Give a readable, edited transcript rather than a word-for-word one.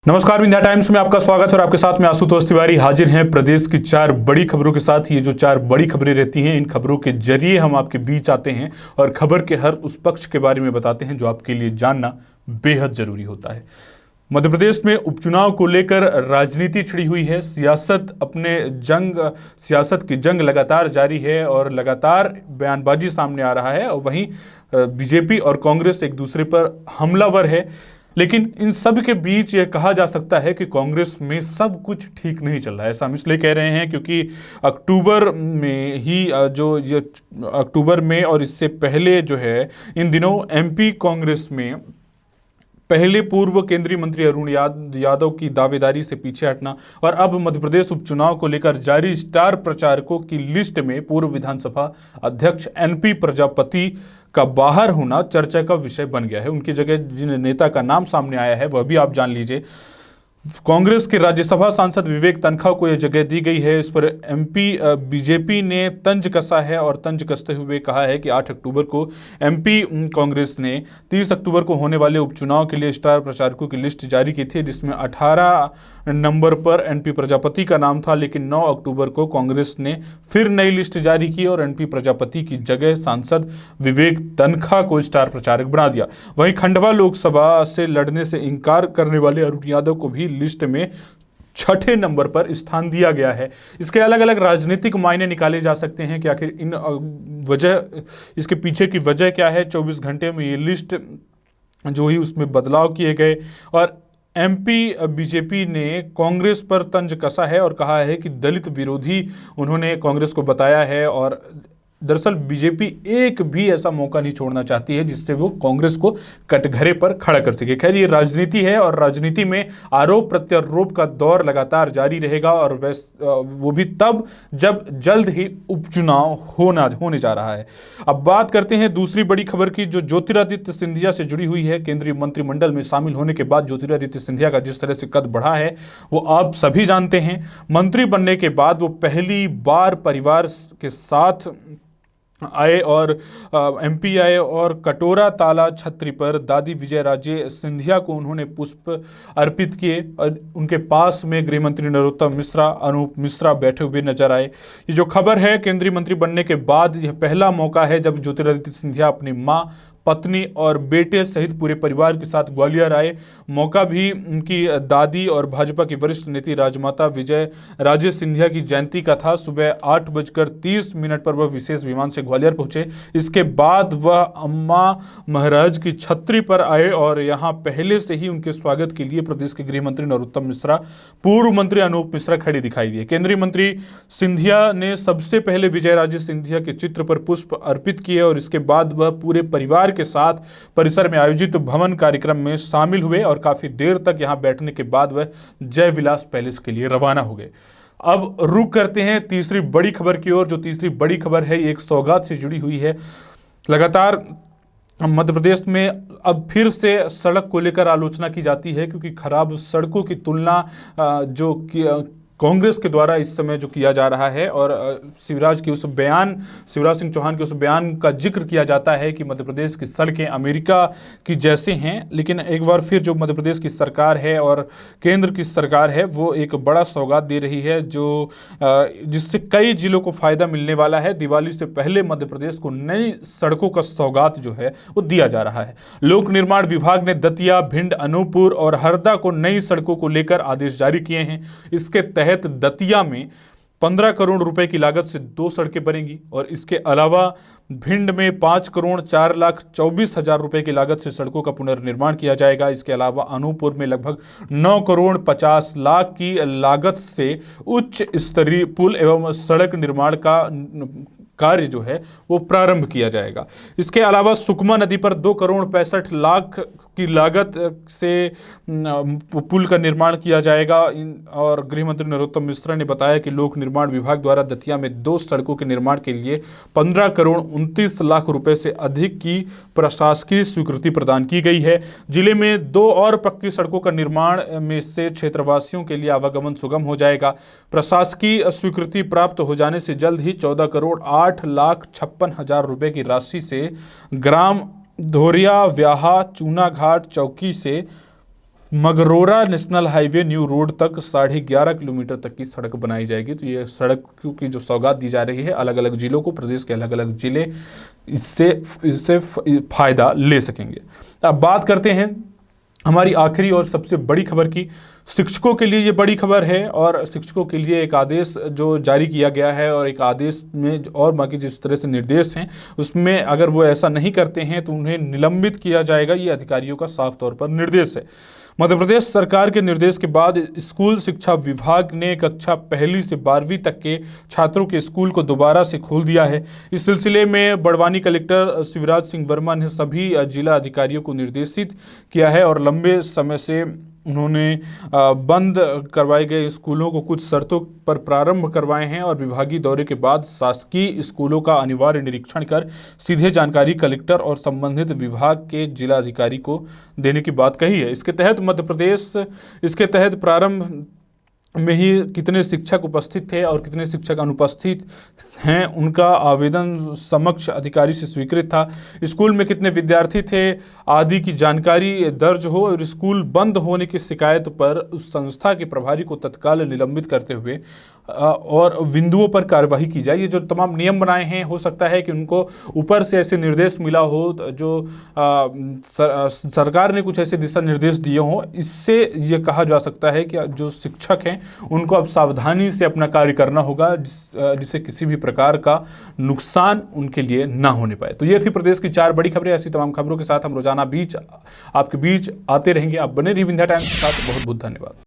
नमस्कार, विंध्या टाइम्स में आपका स्वागत है और आपके साथ में आशुतोष तिवारी हाजिर हैं प्रदेश की 4 बड़ी खबरों के साथ। ये जो 4 बड़ी खबरें रहती हैं, इन खबरों के जरिए हम आपके बीच आते हैं और खबर के हर उस पक्ष के बारे में बताते हैं जो आपके लिए जानना बेहद जरूरी होता है। मध्य प्रदेश में उपचुनाव को लेकर राजनीति छिड़ी हुई है। सियासत की जंग लगातार जारी है और लगातार बयानबाजी सामने आ रहा है और वहीं बीजेपी और कांग्रेस एक दूसरे पर हमलावर है। लेकिन इन सब के बीच यह कहा जा सकता है कि कांग्रेस में सब कुछ ठीक नहीं चल रहा है। ऐसा हम इसलिए कह रहे हैं क्योंकि अक्टूबर में और इससे पहले जो है इन दिनों एमपी कांग्रेस में पहले पूर्व केंद्रीय मंत्री अरुण यादव की दावेदारी से पीछे हटना और अब मध्य प्रदेश उपचुनाव को लेकर जारी स्टार प्रचारकों की लिस्ट में पूर्व विधानसभा अध्यक्ष एनपी प्रजापति का बाहर होना चर्चा का विषय बन गया है। उनकी जगह जिन नेता का नाम सामने आया है वह भी आप जान लीजिए। कांग्रेस के राज्यसभा सांसद विवेक तन्खा को यह जगह दी गई है। इस पर बीजेपी ने तंज कसा है और तंज कसते हुए कहा है कि 8 अक्टूबर को एमपी कांग्रेस ने 30 अक्टूबर को होने वाले उपचुनाव के लिए स्टार प्रचारकों की लिस्ट जारी की थी, जिसमें 18 नंबर पर एनपी प्रजापति का नाम था। लेकिन 9 अक्टूबर को कांग्रेस ने फिर नई लिस्ट जारी की और एनपी प्रजापति की जगह सांसद विवेक तन्खा को स्टार प्रचारक बना दिया। वहीं खंडवा लोकसभा से लड़ने से इंकार करने वाले अरुण यादव को भी लिस्ट में 6ठे नंबर पर स्थान दिया गया है। इसके अलग अलग राजनीतिक मायने निकाले जा सकते हैं कि आखिर इसके पीछे की वजह क्या है। 24 घंटे में ये लिस्ट जो हुई उसमें बदलाव किए गए और एमपी बीजेपी ने कांग्रेस पर तंज कसा है और कहा है कि दलित विरोधी उन्होंने कांग्रेस को बताया है और दरअसल बीजेपी एक भी ऐसा मौका नहीं छोड़ना चाहती है जिससे वो कांग्रेस को कटघरे पर खड़ा कर सके। खैर, ये राजनीति है और राजनीति में आरोप प्रत्यारोप का दौर लगातार जारी रहेगा और वो भी तब जब जल्द ही उपचुनाव होने जा रहा है। अब बात करते हैं दूसरी बड़ी खबर की, जो ज्योतिरादित्य सिंधिया से जुड़ी हुई है। केंद्रीय मंत्रिमंडल में शामिल होने के बाद ज्योतिरादित्य सिंधिया का जिस तरह से कद बढ़ा है वो आप सभी जानते हैं। मंत्री बनने के बाद वो पहली बार परिवार के साथ आए और एमपी आए और कटोरा ताला छत्री पर दादी विजय राजे सिंधिया को उन्होंने पुष्प अर्पित किए और उनके पास में गृह मंत्री नरोत्तम मिश्रा, अनूप मिश्रा बैठे हुए नजर आए। ये जो खबर है, केंद्रीय मंत्री बनने के बाद यह पहला मौका है जब ज्योतिरादित्य सिंधिया अपनी मां, पत्नी और बेटे सहित पूरे परिवार के साथ ग्वालियर आए। मौका भी उनकी दादी और भाजपा की वरिष्ठ नेत्री राजमाता विजय राजे सिंधिया की जयंती का था। सुबह 8:30 पर वह विशेष विमान से ग्वालियर पहुंचे। इसके बाद वह अम्मा महाराज की छतरी पर आए और यहां पहले से ही उनके स्वागत के लिए प्रदेश के गृह मंत्री नरोत्तम मिश्रा, पूर्व मंत्री अनूप मिश्रा खड़े दिखाई दिए। केंद्रीय मंत्री सिंधिया ने सबसे पहले विजय राजे सिंधिया के चित्र पर पुष्प अर्पित किए और इसके बाद वह पूरे परिवार के साथ परिसर में आयोजित भवन कार्यक्रम में शामिल हुए और काफी देर तक यहां बैठने के बाद वह जय विलास पैलेस के लिए रवाना हो गए। अब रुक करते हैं तीसरी बड़ी खबर की ओर। जो तीसरी बड़ी खबर है ये एक सौगात से जुड़ी हुई है। लगातार मध्य प्रदेश में अब फिर से सड़क को लेकर आलोचना की जाती है क्योंकि खराब सड़कों की तुलना कांग्रेस के द्वारा इस समय जो किया जा रहा है और शिवराज सिंह चौहान के उस बयान का जिक्र किया जाता है कि मध्य प्रदेश की सड़कें अमेरिका की जैसे हैं। लेकिन एक बार फिर जो मध्य प्रदेश की सरकार है और केंद्र की सरकार है वो एक बड़ा सौगात दे रही है जिससे कई जिलों को फायदा मिलने वाला है। दिवाली से पहले मध्य प्रदेश को नई सड़कों का सौगात जो है वो दिया जा रहा है। लोक निर्माण विभाग ने दतिया, भिंड, अनूपपुर और हरदा को नई सड़कों को लेकर आदेश जारी किए हैं। इसके तहत दतिया में 15 करोड़ रुपए की लागत से 2 सड़कें बनेंगी और इसके अलावा भिंड में 5,04,24,000 रुपए की लागत से सड़कों का पुनर्निर्माण किया जाएगा। इसके अलावा अनूपपुर में लगभग 9,50,00,000 की लागत से उच्च स्तरीय पुल एवं सड़क निर्माण का कार्य जो है वो प्रारंभ किया जाएगा। इसके अलावा सुकमा नदी पर 2,65,00,000 की लागत से पुल का निर्माण किया जाएगा। और गृह मंत्री नरोत्तम मिश्रा ने बताया कि लोक निर्माण विभाग द्वारा दतिया में 2 सड़कों के निर्माण के लिए 15,29,00,000 रुपए से अधिक की प्रशासकीय स्वीकृति प्रदान की गई है। जिले में 2 और पक्की सड़कों का निर्माण में से क्षेत्रवासियों के लिए आवागमन सुगम हो जाएगा। प्रशासकीय स्वीकृति प्राप्त हो जाने से जल्द ही 14,08,56,000 रुपए की राशि से ग्राम धोरिया व्याहा चूना घाट चौकी से मगरोरा नेशनल हाईवे न्यू रोड तक 11.5 किलोमीटर तक की सड़क बनाई जाएगी। तो ये सड़क की जो सौगात दी जा रही है अलग अलग जिलों को, प्रदेश के अलग अलग जिले इससे फायदा ले सकेंगे। अब बात करते हैं हमारी आखिरी और सबसे बड़ी खबर की। शिक्षकों के लिए ये बड़ी खबर है और शिक्षकों के लिए एक आदेश जो जारी किया गया है, और एक आदेश में और बाकी जिस तरह से निर्देश हैं उसमें अगर वो ऐसा नहीं करते हैं तो उन्हें निलंबित किया जाएगा। ये अधिकारियों का साफ तौर पर निर्देश है। मध्य प्रदेश सरकार के निर्देश के बाद स्कूल शिक्षा विभाग ने कक्षा 1 से 12वीं तक के छात्रों के स्कूल को दोबारा से खोल दिया है। इस सिलसिले में बड़वानी कलेक्टर शिवराज सिंह वर्मा ने सभी जिला अधिकारियों को निर्देशित किया है और लंबे समय से उन्होंने बंद करवाए गए स्कूलों को कुछ शर्तों पर प्रारंभ करवाए हैं और विभागीय दौरे के बाद शासकीय स्कूलों का अनिवार्य निरीक्षण कर सीधे जानकारी कलेक्टर और संबंधित विभाग के जिला अधिकारी को देने की बात कही है। इसके तहत प्रारंभ में ही कितने शिक्षक उपस्थित थे और कितने शिक्षक अनुपस्थित हैं उनका आवेदन समक्ष अधिकारी से स्वीकृत था। स्कूल में कितने विद्यार्थी थे आदि की जानकारी दर्ज हो और स्कूल बंद होने की शिकायत पर उस संस्था के प्रभारी को तत्काल निलंबित करते हुए और बिंदुओं पर कार्रवाई की जाए। ये जो तमाम नियम बनाए हैं, हो सकता है कि उनको ऊपर से ऐसे निर्देश मिला हो, जो सरकार ने कुछ ऐसे दिशा निर्देश दिए हों। इससे ये कहा जा सकता है कि जो शिक्षक हैं उनको अब सावधानी से अपना कार्य करना होगा, जिससे किसी भी प्रकार का नुकसान उनके लिए ना होने पाए। तो ये थी प्रदेश की 4 बड़ी खबरें। ऐसी तमाम खबरों के साथ हम रोजाना आपके बीच आते रहेंगे। आप बने रहिए विंध्या टाइम्स के साथ। बहुत बहुत धन्यवाद।